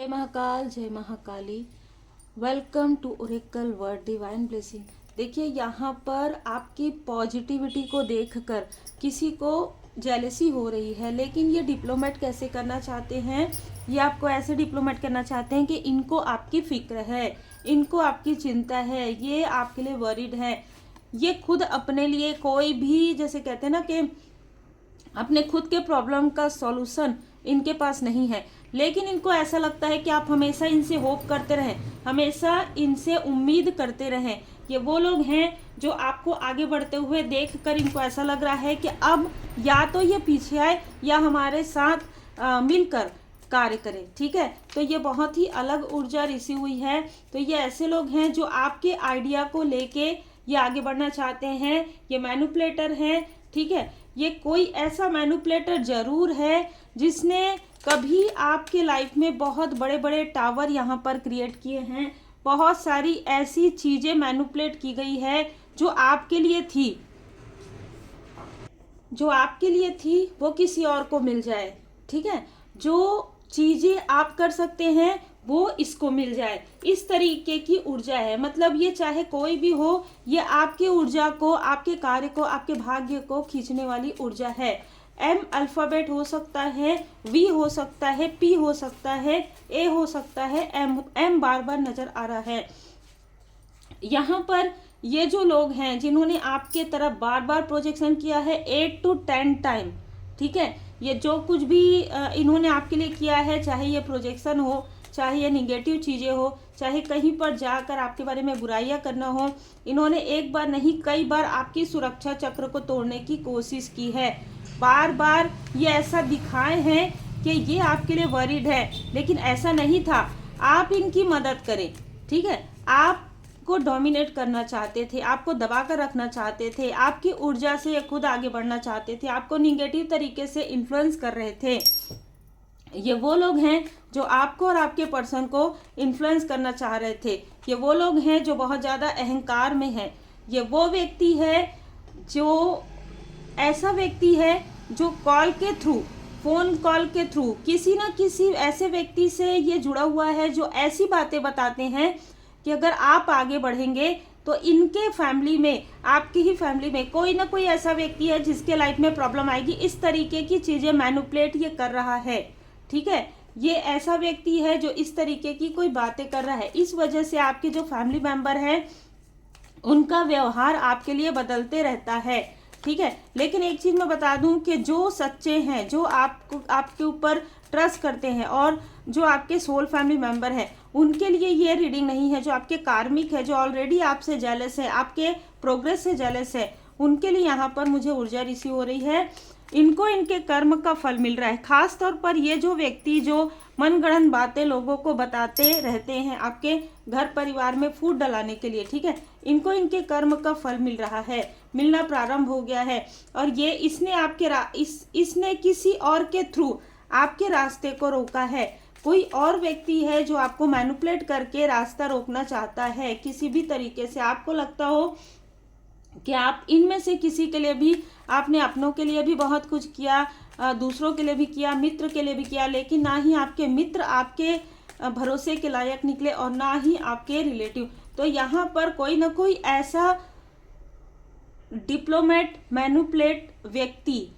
जय महाकाल, जय Mahakali. Welcome to oracle word divine blessing. देखिए, यहाँ पर आपकी पॉजिटिविटी को देखकर किसी को जेलसी हो रही है, लेकिन ये डिप्लोमेट कैसे करना चाहते हैं, ये आपको ऐसे डिप्लोमेट करना चाहते हैं कि इनको आपकी फिक्र है, इनको आपकी चिंता है, ये आपके लिए वरीड है। ये खुद अपने लिए कोई भी, जैसे कहते हैं ना कि अपने खुद के प्रॉब्लम का सॉल्यूशन इनके पास नहीं है, लेकिन इनको ऐसा लगता है कि आप हमेशा इनसे होप करते रहें, हमेशा इनसे उम्मीद करते रहें। ये वो लोग हैं जो आपको आगे बढ़ते हुए देखकर इनको ऐसा लग रहा है कि अब या तो ये पीछे आए या हमारे साथ मिलकर कार्य करें। ठीक है, तो ये बहुत ही अलग ऊर्जा रिसी हुई है। तो ये ऐसे लोग हैं जो आपके आइडिया को लेके ये आगे बढ़ना चाहते हैं। ये मैनिपुलेटर हैं। ठीक है, ये कोई ऐसा मैनिपुलेटर जरूर है जिसने कभी आपके लाइफ में बहुत बड़े बड़े टावर यहाँ पर क्रिएट किए हैं। बहुत सारी ऐसी चीजें मैनिपुलेट की गई है जो आपके लिए थी, वो किसी और को मिल जाए। ठीक है, जो चीजें आप कर सकते हैं वो इसको मिल जाए, इस तरीके की ऊर्जा है। मतलब ये चाहे कोई भी हो, ये आपकी ऊर्जा को, आपके कार्य को, आपके भाग्य को खींचने वाली ऊर्जा है। एम अल्फाबेट हो सकता है, वी हो सकता है, पी हो सकता है, ए हो सकता है, एम बार बार नजर आ रहा है। यहाँ पर ये जो लोग हैं जिन्होंने आपके तरफ बार बार प्रोजेक्शन किया है 8 to 10 टाइम। ठीक है, ये जो कुछ भी इन्होंने आपके लिए किया है, चाहे ये प्रोजेक्शन हो, चाहे ये निगेटिव चीजें हो, चाहे कहीं पर जाकर आपके बारे में बुराइयां करना हो, इन्होंने एक बार नहीं कई बार आपकी सुरक्षा चक्र को तोड़ने की कोशिश की है। बार बार ये ऐसा दिखाए हैं कि ये आपके लिए वरीड है, लेकिन ऐसा नहीं था। आप इनकी मदद करें। ठीक है, आपको डोमिनेट करना चाहते थे, आपको दबा कर रखना चाहते थे, आपकी ऊर्जा से ये खुद आगे बढ़ना चाहते थे, आपको निगेटिव तरीके से इन्फ्लुएंस कर रहे थे। ये वो लोग हैं जो आपको और आपके पर्सन को इन्फ्लुएंस करना चाह रहे थे। ये वो लोग हैं जो बहुत ज़्यादा अहंकार में है। ये वो व्यक्ति है जो ऐसा व्यक्ति है जो कॉल के थ्रू, फोन कॉल के थ्रू किसी ना किसी ऐसे व्यक्ति से ये जुड़ा हुआ है जो ऐसी बातें बताते हैं कि अगर आप आगे बढ़ेंगे तो इनके फैमिली में, आपकी ही फैमिली में कोई ना कोई ऐसा व्यक्ति है जिसके लाइफ में प्रॉब्लम आएगी। इस तरीके की चीजें मैनिपुलेट ये कर रहा है। ठीक है, ये ऐसा व्यक्ति है जो इस तरीके की कोई बातें कर रहा है। इस वजह से आपके जो फैमिली मेंबर हैं उनका व्यवहार आपके लिए बदलते रहता है। ठीक है, लेकिन एक चीज मैं बता दूं कि जो सच्चे हैं, जो आपके ऊपर ट्रस्ट करते हैं और जो आपके सोल फैमिली मेंबर है, उनके लिए ये रीडिंग नहीं है। जो आपके कार्मिक है, जो ऑलरेडी आपसे जेलस है, आपके प्रोग्रेस से जेलस है, उनके लिए यहाँ पर मुझे ऊर्जा रिसीव हो रही है। इनको इनके कर्म का फल मिल रहा है। खास तौर पर ये जो व्यक्ति जो मनगढ़ंत बातें लोगों को बताते रहते हैं आपके घर परिवार में फूट डलाने के लिए, ठीक है, इनको इनके कर्म का फल मिल रहा है, मिलना प्रारंभ हो गया है। और ये इसने किसी और के थ्रू आपके रास्ते को रोका है। कोई और व्यक्ति है जो आपको मैनिपुलेट करके रास्ता रोकना चाहता है किसी भी तरीके से। आपको लगता हो कि आप इनमें से किसी के लिए भी, आपने अपनों के लिए भी बहुत कुछ किया, दूसरों के लिए भी किया, मित्र के लिए भी किया, लेकिन ना ही आपके मित्र आपके भरोसे के लायक निकले और ना ही आपके रिलेटिव। तो यहाँ पर कोई ना कोई ऐसा डिप्लोमेट, मैनिपुलेट व्यक्ति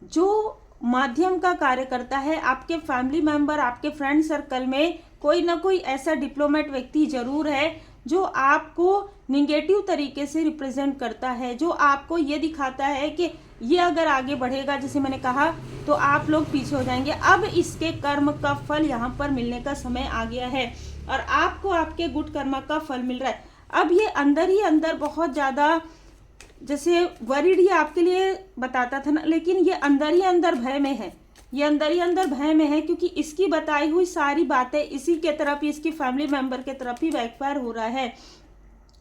जो माध्यम का कार्य करता है आपके फैमिली मेंबर, आपके फ्रेंड सर्कल में कोई ना कोई ऐसा डिप्लोमेट व्यक्ति जरूर है जो आपको निगेटिव तरीके से रिप्रेजेंट करता है, जो आपको ये दिखाता है कि ये अगर आगे बढ़ेगा, जैसे मैंने कहा, तो आप लोग पीछे हो जाएंगे। अब इसके कर्म का फल यहाँ पर मिलने का समय आ गया है और आपको आपके गुड कर्म का फल मिल रहा है। अब ये अंदर ही अंदर बहुत ज़्यादा, जैसे वरीड ही आपके लिए बताता था ना, लेकिन ये अंदर ही अंदर भय में है। ये अंदर ही अंदर भय में है क्योंकि इसकी बताई हुई सारी बातें इसी के तरफ, इसकी फैमिली मेंबर के तरफ ही बैकफायर हो रहा है।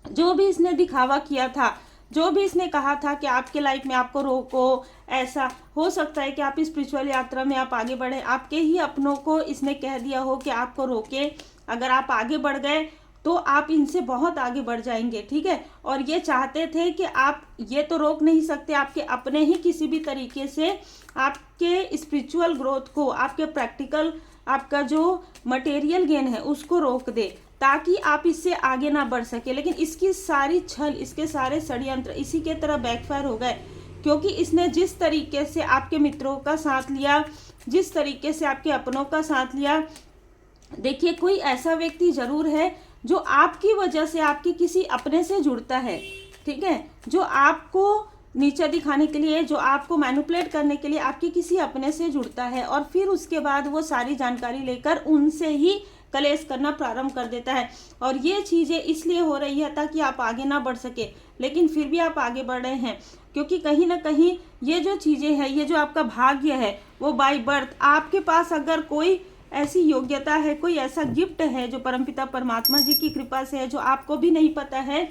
जो भी इसने दिखावा किया था, जो भी इसने कहा था कि आपके लाइफ में आपको रोको, ऐसा हो सकता है कि आप स्पिरिचुअल यात्रा में आप आगे बढ़े, आपके ही अपनों को इसने कह दिया हो कि आपको रोके। अगर आप आगे बढ़ गए तो आप इनसे बहुत आगे बढ़ जाएंगे। ठीक है, और ये चाहते थे कि आप ये तो रोक नहीं सकते, आपके अपने ही किसी भी तरीके से आपके स्पिरिचुअल ग्रोथ को, आपके प्रैक्टिकल आपका जो मटेरियल गेन है उसको रोक दे, ताकि आप इससे आगे ना बढ़ सके। लेकिन इसकी सारी छल, इसके सारे षड्यंत्र इसी के तरह बैकफायर हो गए, क्योंकि इसने जिस तरीके से आपके मित्रों का साथ लिया, जिस तरीके से आपके अपनों का साथ लिया, देखिए कोई ऐसा व्यक्ति जरूर है जो आपकी वजह से आपके किसी अपने से जुड़ता है, ठीक है, जो आपको नीचा दिखाने के लिए, जो आपको मैनिपुलेट करने के लिए आपके किसी अपने से जुड़ता है, और फिर उसके बाद वो सारी जानकारी लेकर उनसे ही कलेश करना प्रारंभ कर देता है। और ये चीज़ें इसलिए हो रही है ताकि आप आगे ना बढ़ सके, लेकिन फिर भी आप आगे बढ़ रहे हैं, क्योंकि कहीं ना कहीं ये जो चीज़ें हैं, ये जो आपका भाग्य है वो बाय बर्थ, आपके पास अगर कोई ऐसी योग्यता है, कोई ऐसा गिफ्ट है जो परमपिता परमात्मा जी की कृपा से है, जो आपको भी नहीं पता है,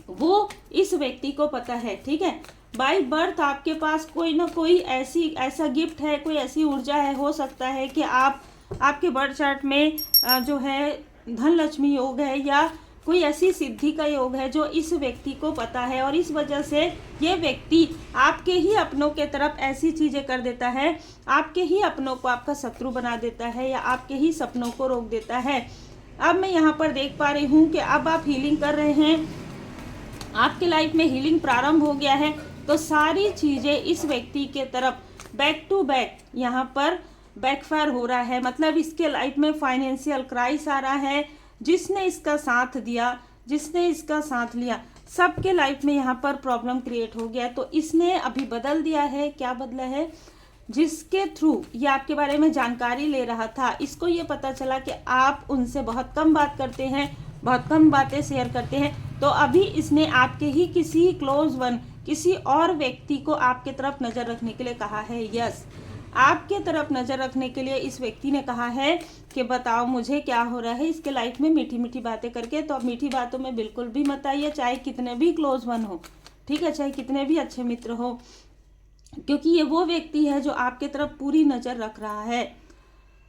वो इस व्यक्ति को पता है, ठीक है। बाय बर्थ आपके पास कोई ना कोई ऐसा गिफ्ट है, कोई ऐसी ऊर्जा है, हो सकता है कि आपके बर्थ चार्ट में जो है धन लक्ष्मी योग है, या कोई ऐसी सिद्धि का योग है जो इस व्यक्ति को पता है, और इस वजह से ये व्यक्ति आपके ही अपनों के तरफ ऐसी चीज़ें कर देता है, आपके ही अपनों को आपका शत्रु बना देता है, या आपके ही सपनों को रोक देता है। अब मैं यहाँ पर देख पा रही हूँ कि अब आप हीलिंग कर रहे हैं, आपके लाइफ में हीलिंग प्रारंभ हो गया है, तो सारी चीज़ें इस व्यक्ति के तरफ बैक टू बैक यहाँ पर बैकफायर हो रहा है। मतलब इसके लाइफ में फाइनेंशियल क्राइस आ रहा है, जिसने इसका साथ दिया, जिसने इसका साथ लिया, सबके लाइफ में यहाँ पर प्रॉब्लम क्रिएट हो गया। तो इसने अभी बदल दिया है। क्या बदला है? जिसके थ्रू ये आपके बारे में जानकारी ले रहा था, इसको ये पता चला कि आप उनसे बहुत कम बात करते हैं, बहुत कम बातें शेयर करते हैं, तो अभी इसने आपके ही किसी क्लोज वन, किसी और व्यक्ति को आपके तरफ नज़र रखने के लिए कहा है। यस, आपके तरफ नज़र रखने के लिए इस व्यक्ति ने कहा है कि बताओ मुझे क्या हो रहा है इसके लाइफ में, मीठी मीठी बातें करके। तो अब मीठी बातों में बिल्कुल भी मत आइए, चाहे कितने भी क्लोज वन हो, ठीक है, चाहे कितने भी अच्छे मित्र हो, क्योंकि ये वो व्यक्ति है जो आपके तरफ पूरी नज़र रख रहा है,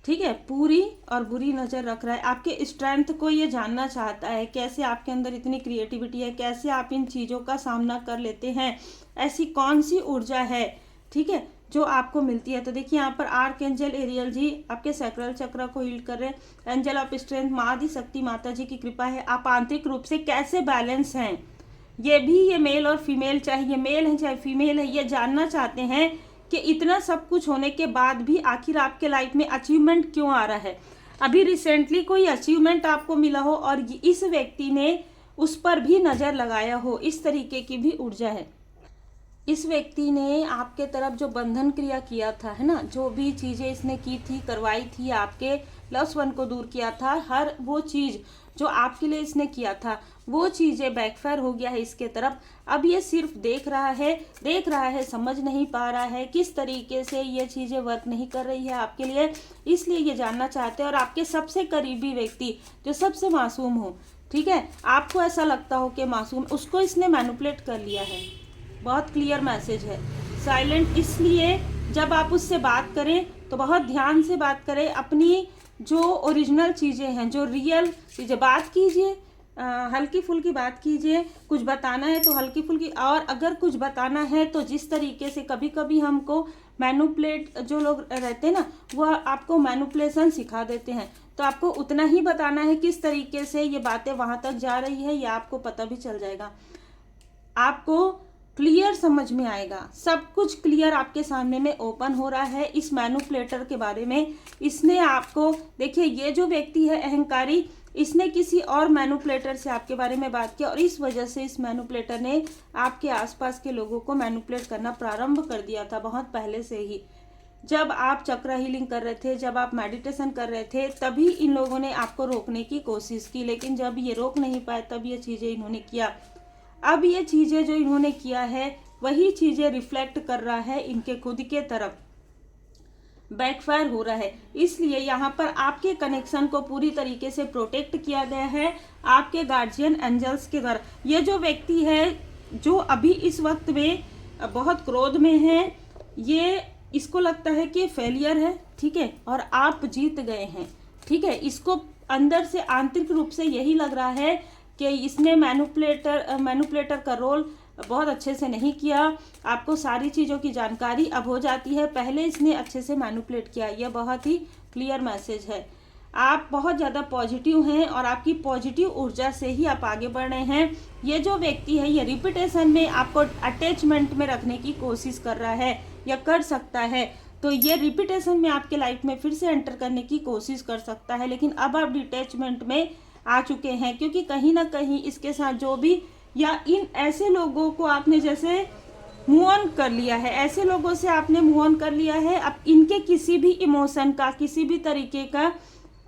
ठीक है, पूरी और बुरी नज़र रख रहा है। आपके स्ट्रेंथ को ये जानना चाहता है, कैसे आपके अंदर इतनी क्रिएटिविटी है, कैसे आप इन चीज़ों का सामना कर लेते हैं, ऐसी कौन सी ऊर्जा है, ठीक है, जो आपको मिलती है। तो देखिए यहाँ पर आर्क एंजल एरियल जी आपके सैक्रल चक्र को हील कर रहे हैं। एंजल ऑफ स्ट्रेंथ, माँ आदि शक्ति माता जी की कृपा है। आप आंतरिक रूप से कैसे बैलेंस हैं, ये भी, ये मेल और फीमेल, चाहे ये मेल है चाहे फीमेल है, ये जानना चाहते हैं कि इतना सब कुछ होने के बाद भी आखिर आपके लाइफ में अचीवमेंट क्यों आ रहा है। अभी रिसेंटली कोई अचीवमेंट आपको मिला हो और इस व्यक्ति ने उस पर भी नज़र लगाया हो, इस तरीके की भी ऊर्जा है। इस व्यक्ति ने आपके तरफ जो बंधन क्रिया किया था, है ना, जो भी चीज़ें इसने की थी, करवाई थी, आपके लव्स वन को दूर किया था, हर वो चीज़ जो आपके लिए इसने किया था, वो चीज़ें बैकफायर हो गया है इसके तरफ। अब ये सिर्फ देख रहा है, समझ नहीं पा रहा है किस तरीके से ये चीज़ें वर्क नहीं कर रही है आपके लिए, इसलिए ये जानना चाहते हैं। और आपके सबसे करीबी व्यक्ति जो सबसे मासूम हो, ठीक है, आपको ऐसा लगता हो कि मासूम, उसको इसने मैनिपुलेट कर लिया है। बहुत क्लियर मैसेज है। साइलेंट इसलिए, जब आप उससे बात करें तो बहुत ध्यान से बात करें, अपनी जो ओरिजिनल चीज़ें हैं, जो रियल चीज़ें, बात कीजिए, हल्की फुल्की बात कीजिए। कुछ बताना है तो हल्की फुल्की, और अगर कुछ बताना है तो जिस तरीके से कभी कभी हमको मैनिपुलेट जो लोग रहते हैं ना, वह आपको मैनिपुलेशन सिखा देते हैं, तो आपको उतना ही बताना है किस तरीके से ये बातें वहाँ तक जा रही है, ये आपको पता भी चल जाएगा, आपको क्लियर समझ में आएगा। सब कुछ क्लियर आपके सामने में ओपन हो रहा है इस मैनिपुलेटर के बारे में। इसने आपको, देखिए ये जो व्यक्ति है अहंकारी, इसने किसी और मैनिपुलेटर से आपके बारे में बात किया, और इस वजह से इस मैनिपुलेटर ने आपके आसपास के लोगों को मैनिपुलेट करना प्रारंभ कर दिया था बहुत पहले से ही। जब आप चक्र हीलिंग कर रहे थे, जब आप मेडिटेशन कर रहे थे, तभी इन लोगों ने आपको रोकने की कोशिश की, लेकिन जब ये रोक नहीं पाए तब ये चीज़ें इन्होंने किया। अब ये चीज़ें जो इन्होंने किया है वही चीज़ें रिफ्लेक्ट कर रहा है इनके खुद के तरफ, बैकफायर हो रहा है। इसलिए यहाँ पर आपके कनेक्शन को पूरी तरीके से प्रोटेक्ट किया गया है आपके गार्जियन एंजल्स के द्वारा। ये जो व्यक्ति है जो अभी इस वक्त में बहुत क्रोध में है, ये इसको लगता है कि ये है, ठीक है, और आप जीत गए हैं, ठीक है, इसको अंदर से आंतरिक रूप से यही लग रहा है कि इसने मैनिपुलेटर का रोल बहुत अच्छे से नहीं किया। आपको सारी चीज़ों की जानकारी अब हो जाती है, पहले इसने अच्छे से मैनिपुलेट किया। यह बहुत ही क्लियर मैसेज है। आप बहुत ज़्यादा पॉजिटिव हैं और आपकी पॉजिटिव ऊर्जा से ही आप आगे बढ़ रहे हैं। ये जो व्यक्ति है ये रिपीटेशन में आपको अटैचमेंट में रखने की कोशिश कर रहा है या कर सकता है, तो ये रिपीटेशन में आपके लाइफ में फिर से एंटर करने की कोशिश कर सकता है। लेकिन अब आप डिटैचमेंट में आ चुके हैं, क्योंकि कहीं ना कहीं इसके साथ जो भी या इन ऐसे लोगों को आपने जैसे मूव ऑन कर लिया है, ऐसे लोगों से आपने मूव ऑन कर लिया है। अब इनके किसी भी इमोशन का, किसी भी तरीके का,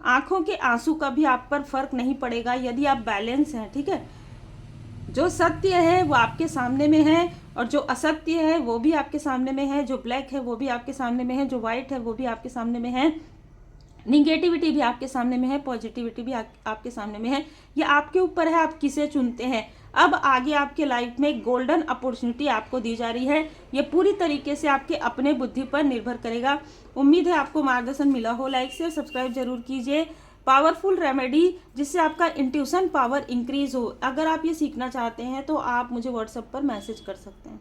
आंखों के आंसू का भी आप पर फर्क नहीं पड़ेगा यदि आप बैलेंस हैं, ठीक है। जो सत्य है वो आपके सामने में है और जो असत्य है वो भी आपके सामने में है, जो ब्लैक है वो भी आपके सामने में है, जो व्हाइट है वो भी आपके सामने में है, निगेटिविटी भी आपके सामने में है, पॉजिटिविटी भी आपके सामने में है। ये आपके ऊपर है, आप किसे चुनते हैं। अब आगे आपके लाइफ में गोल्डन अपॉर्चुनिटी आपको दी जा रही है, ये पूरी तरीके से आपके अपने बुद्धि पर निर्भर करेगा। उम्मीद है आपको मार्गदर्शन मिला हो। लाइक शेयर सब्सक्राइब जरूर कीजिए। पावरफुल रेमेडी जिससे आपका इंट्यूशन पावर इंक्रीज हो, अगर आप ये सीखना चाहते हैं तो आप मुझे व्हाट्सएप पर मैसेज कर सकते हैं।